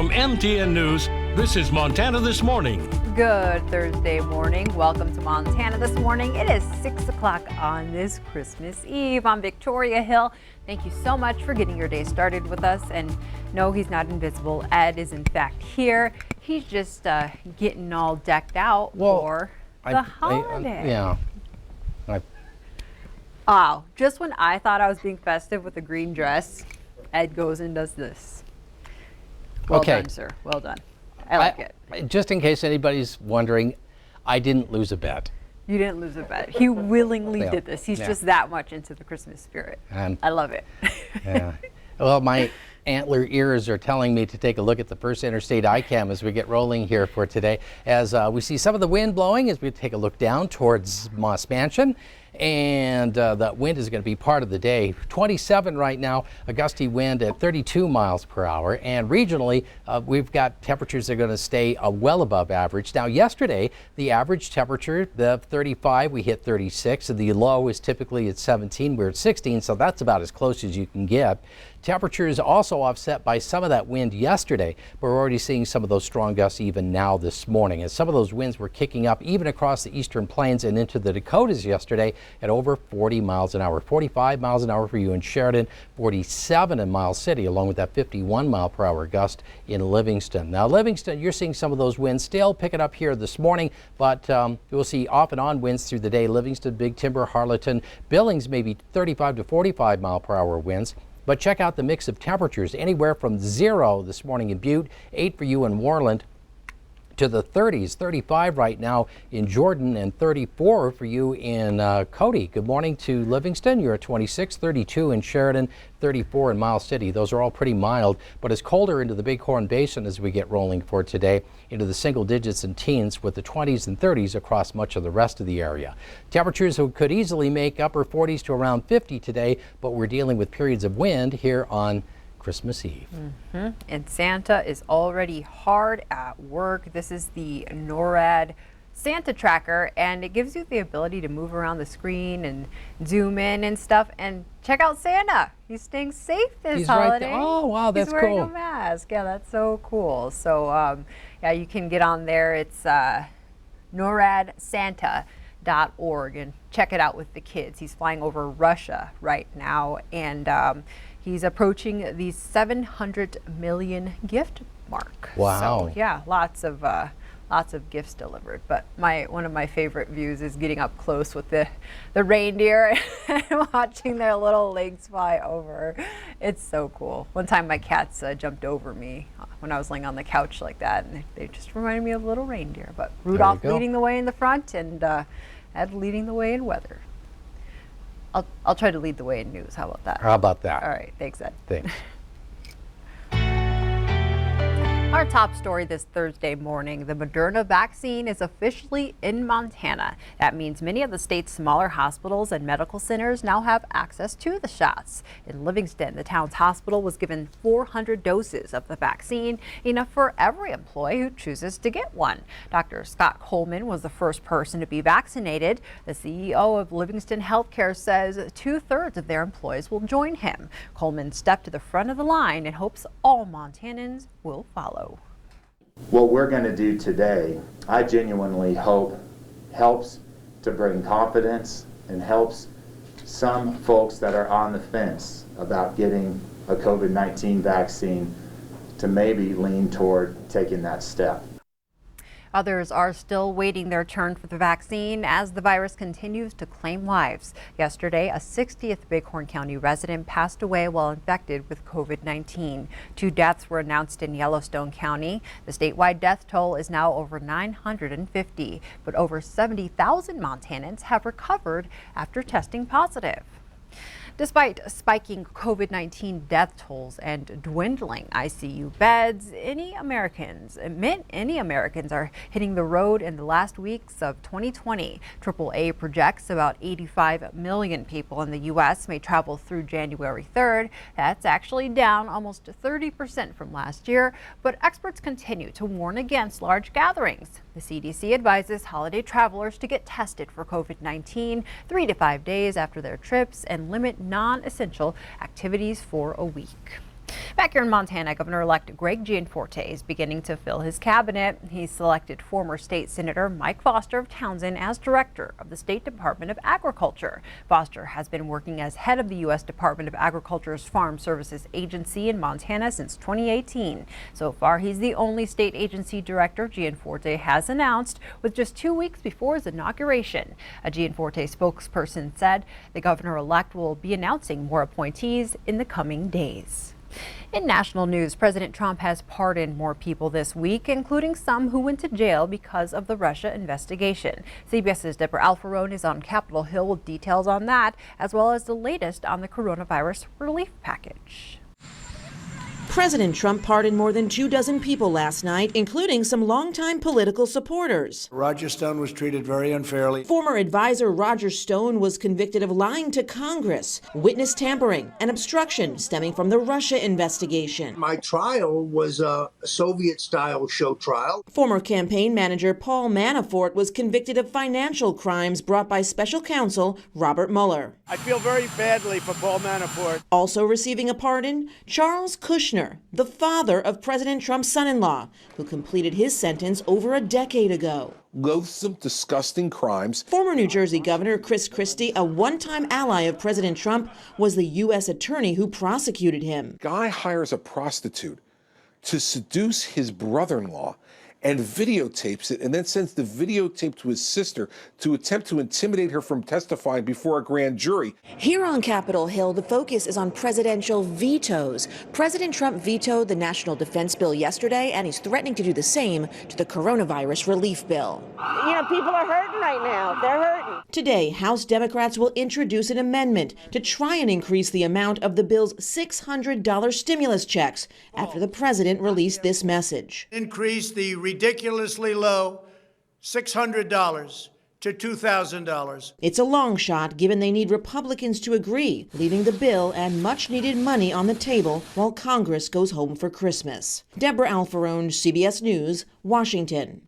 From MTN News, this is Montana This Morning. Good Thursday morning. Welcome to Montana This Morning. It is 6 o'clock on this Christmas Eve on Victoria Hill. Thank you so much for getting your day started with us. And no, he's not invisible. Ed is in fact here. He's just getting all decked out for the holiday. Wow, just when I thought I was being festive with a green dress, Ed goes and does this. Well done, sir. Well done. I like it. Just in case anybody's wondering, I didn't lose a bet. You didn't lose a bet. He willingly did this. He's just that much into the Christmas spirit. And I love it. Well, my antler ears are telling me to take a look at the first interstate ICAM as we get rolling here for today. As we see some of the wind blowing as we take a look down towards Moss Mansion. And that wind is going to be part of the day. 27 right now, a gusty wind at 32 miles per hour. And regionally, we've got temperatures that are going to stay well above average. Now, yesterday, the average temperature, the 35, we hit 36. And the low is typically at 17. We're at 16, so that's about as close as you can get. Temperatures also offset by some of that wind yesterday, but we're already seeing some of those strong gusts even now this morning. And some of those winds were kicking up even across the eastern plains and into the Dakotas yesterday at over 40 miles an hour. 45 miles an hour for you in Sheridan, 47 in Miles City, along with that 51 mile per hour gust in Livingston. Now, Livingston, you're seeing some of those winds still picking up here this morning, but we'll see off and on winds through the day. Livingston, Big Timber, Harleton, Billings, maybe 35 to 45 mile per hour winds. But check out the mix of temperatures, anywhere from 0 this morning in Butte, 8 for you in Warland, to the 30s, 35 right now in Jordan, and 34 for you in Cody. Good morning to Livingston. You're at 26, 32 in Sheridan, 34 in Miles City. Those are all pretty mild, but it's colder into the Bighorn Basin as we get rolling for today, into the single digits and teens with the 20s and 30s across much of the rest of the area. Temperatures could easily make upper 40s to around 50 today, but we're dealing with periods of wind here on Christmas Eve. And Santa is already hard at work. This is the NORAD Santa tracker, and it gives you the ability to move around the screen and zoom in and stuff. And check out Santa. He's staying safe this holiday. Right there. Oh, wow, that's cool. He's wearing a mask. Yeah, that's so cool. So, yeah, you can get on there. It's NORADSanta.org and check it out with the kids. He's flying over Russia right now, and he's approaching the 700 million gift mark. Wow. So, yeah, lots of gifts delivered. But one of my favorite views is getting up close with the reindeer and watching their little legs fly over. It's so cool. One time my cats jumped over me when I was laying on the couch like that, and they just reminded me of little reindeer. But Rudolph leading the way in the front, and Ed leading the way in weather. I'll try to lead the way in news. How about that? How about that? All right. Thanks, Ed. Thanks. Our top story this Thursday morning, the Moderna vaccine is officially in Montana. That means many of the state's smaller hospitals and medical centers now have access to the shots. In Livingston, the town's hospital was given 400 doses of the vaccine, enough for every employee who chooses to get one. Dr. Scott Coleman was the first person to be vaccinated. The CEO of Livingston Healthcare says 2/3 of their employees will join him. Coleman stepped to the front of the line and hopes all Montanans will follow. What we're going to do today, I genuinely hope, helps to bring confidence and helps some folks that are on the fence about getting a COVID-19 vaccine to maybe lean toward taking that step. Others are still waiting their turn for the vaccine as the virus continues to claim lives. Yesterday, a 60th Bighorn County resident passed away while infected with COVID-19. 2 deaths were announced in Yellowstone County. The statewide death toll is now over 950, but over 70,000 Montanans have recovered after testing positive. Despite spiking COVID-19 death tolls and dwindling ICU beds, many Americans are hitting the road in the last weeks of 2020. AAA projects about 85 million people in the U.S. may travel through January 3rd. That's actually down almost 30% from last year, but experts continue to warn against large gatherings. The CDC advises holiday travelers to get tested for COVID-19 3 to 5 days after their trips and limit non-essential activities for a week. Back here in Montana, Governor-elect Greg Gianforte is beginning to fill his cabinet. He selected former state senator Mike Foster of Townsend as director of the State Department of Agriculture. Foster has been working as head of the U.S. Department of Agriculture's Farm Services Agency in Montana since 2018. So far, he's the only state agency director Gianforte has announced, with just 2 weeks before his inauguration. A Gianforte spokesperson said the governor-elect will be announcing more appointees in the coming days. In national news, President Trump has pardoned more people this week, including some who went to jail because of the Russia investigation. CBS's Deborah Alfarone is on Capitol Hill with details on that, as well as the latest on the coronavirus relief package. President Trump pardoned more than 24 people last night, including some longtime political supporters. Roger Stone was treated very unfairly. Former advisor Roger Stone was convicted of lying to Congress, witness tampering, and obstruction stemming from the Russia investigation. My trial was a Soviet-style show trial. Former campaign manager Paul Manafort was convicted of financial crimes brought by special counsel Robert Mueller. I feel very badly for Paul Manafort. Also receiving a pardon, Charles Kushner, the father of President Trump's son-in-law, who completed his sentence over a decade ago. Loathsome, disgusting crimes. Former New Jersey Governor Chris Christie, a one-time ally of President Trump, was the U.S. attorney who prosecuted him. Guy hires a prostitute to seduce his brother-in-law and videotapes it, and then sends the videotape to his sister to attempt to intimidate her from testifying before a grand jury. Here on Capitol Hill, the focus is on presidential vetoes. President Trump vetoed the National Defense Bill yesterday, and he's threatening to do the same to the coronavirus relief bill. You know, people are hurting right now. They're hurting. Today, House Democrats will introduce an amendment to try and increase the amount of the bill's $600 stimulus checks after the president released this message. Increase the ridiculously low $600 to $2,000. It's a long shot, given they need Republicans to agree, leaving the bill and much-needed money on the table while Congress goes home for Christmas. Deborah Alfarone, CBS News, Washington.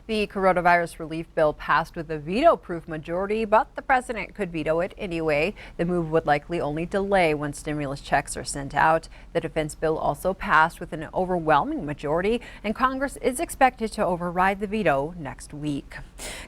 The coronavirus relief bill passed with a veto-proof majority, but the president could veto it anyway. The move would likely only delay when stimulus checks are sent out. The defense bill also passed with an overwhelming majority, and Congress is expected to override the veto next week.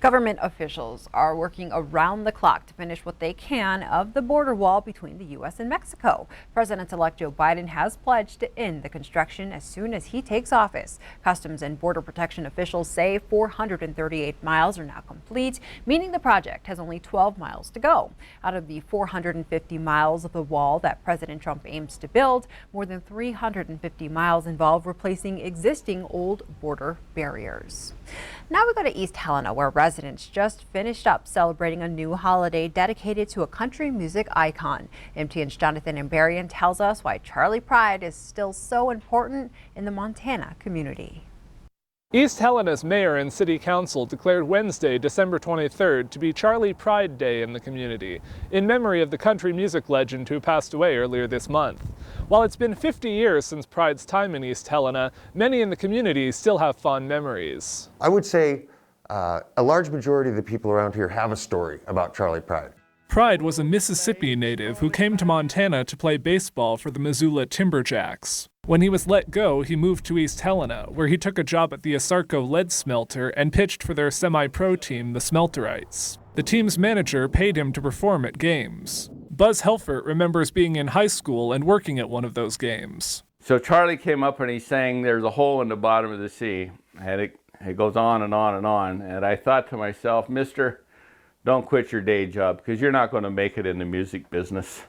Government officials are working around the clock to finish what they can of the border wall between the U.S. and Mexico. President-elect Joe Biden has pledged to end the construction as soon as he takes office. Customs and Border Protection officials say 438 miles are now complete, meaning the project has only 12 miles to go. Out of the 450 miles of the wall that President Trump aims to build, more than 350 miles involve replacing existing old border barriers. Now we go to East Helena, where residents just finished up celebrating a new holiday dedicated to a country music icon. MTN's Jonathan Ambarian tells us why Charley Pride is still so important in the Montana community. East Helena's mayor and city council declared Wednesday, December 23rd, to be Charley Pride Day in the community, in memory of the country music legend who passed away earlier this month. While it's been 50 years since Pride's time in East Helena, many in the community still have fond memories. I would say a large majority of the people around here have a story about Charley Pride. Pride was a Mississippi native who came to Montana to play baseball for the Missoula Timberjacks. When he was let go, he moved to East Helena, where he took a job at the Asarco lead smelter and pitched for their semi-pro team, the Smelterites. The team's manager paid him to perform at games. Buzz Helfert remembers being in high school and working at one of those games. So Charley came up and he sang "There's a Hole in the Bottom of the Sea," and it goes on and on and on. And I thought to myself, Mister, don't quit your day job, because you're not going to make it in the music business.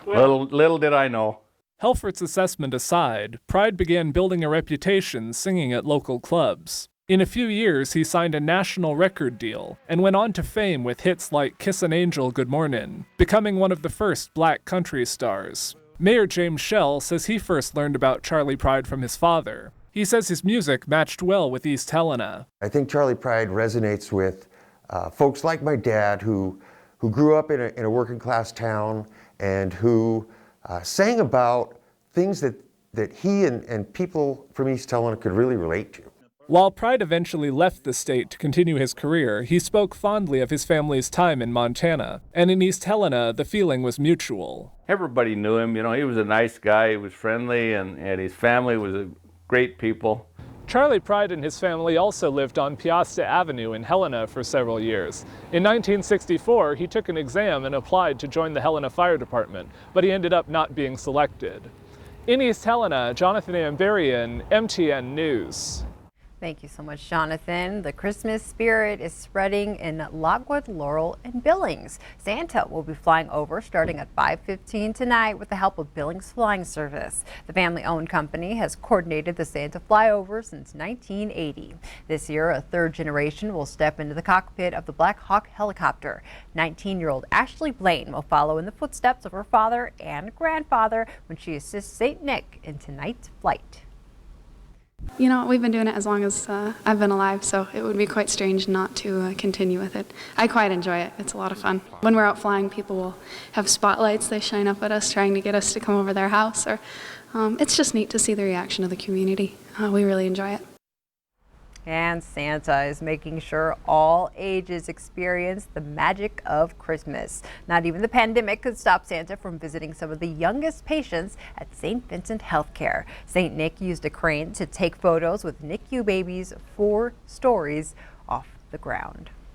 Little did I know. Helfert's assessment aside, Pride began building a reputation singing at local clubs. In a few years, he signed a national record deal and went on to fame with hits like "Kiss an Angel, Good Mornin'," becoming one of the first black country stars. Mayor James Schell says he first learned about Charley Pride from his father. He says his music matched well with East Helena. I think Charley Pride resonates with folks like my dad, who grew up in a working class town and who sang about things that he and people from East Helena could really relate to. While Pride eventually left the state to continue his career, he spoke fondly of his family's time in Montana. And in East Helena, the feeling was mutual. Everybody knew him. You know, he was a nice guy. He was friendly, and his family was a great people. Charlie Pride and his family also lived on Piasta Avenue in Helena for several years. In 1964, he took an exam and applied to join the Helena Fire Department, but he ended up not being selected. In East Helena, Jonathan Amberian, MTN News. Thank you so much, Jonathan. The Christmas spirit is spreading in Lockwood, Laurel, and Billings. Santa will be flying over starting at 5:15 tonight with the help of Billings Flying Service. The family-owned company has coordinated the Santa flyover since 1980. This year, a third generation will step into the cockpit of the Black Hawk helicopter. 19-year-old Ashley Blaine will follow in the footsteps of her father and grandfather when she assists St. Nick in tonight's flight. You know, we've been doing it as long as I've been alive, so it would be quite strange not to continue with it. I quite enjoy it. It's a lot of fun. When we're out flying, people will have spotlights. They shine up at us, trying to get us to come over their house. Or it's just neat to see the reaction of the community. We really enjoy it. And Santa is making sure all ages experience the magic of Christmas. Not even the pandemic could stop Santa from visiting some of the youngest patients at St. Vincent Healthcare. St. Nick used a crane to take photos with NICU babies 4 stories off the ground.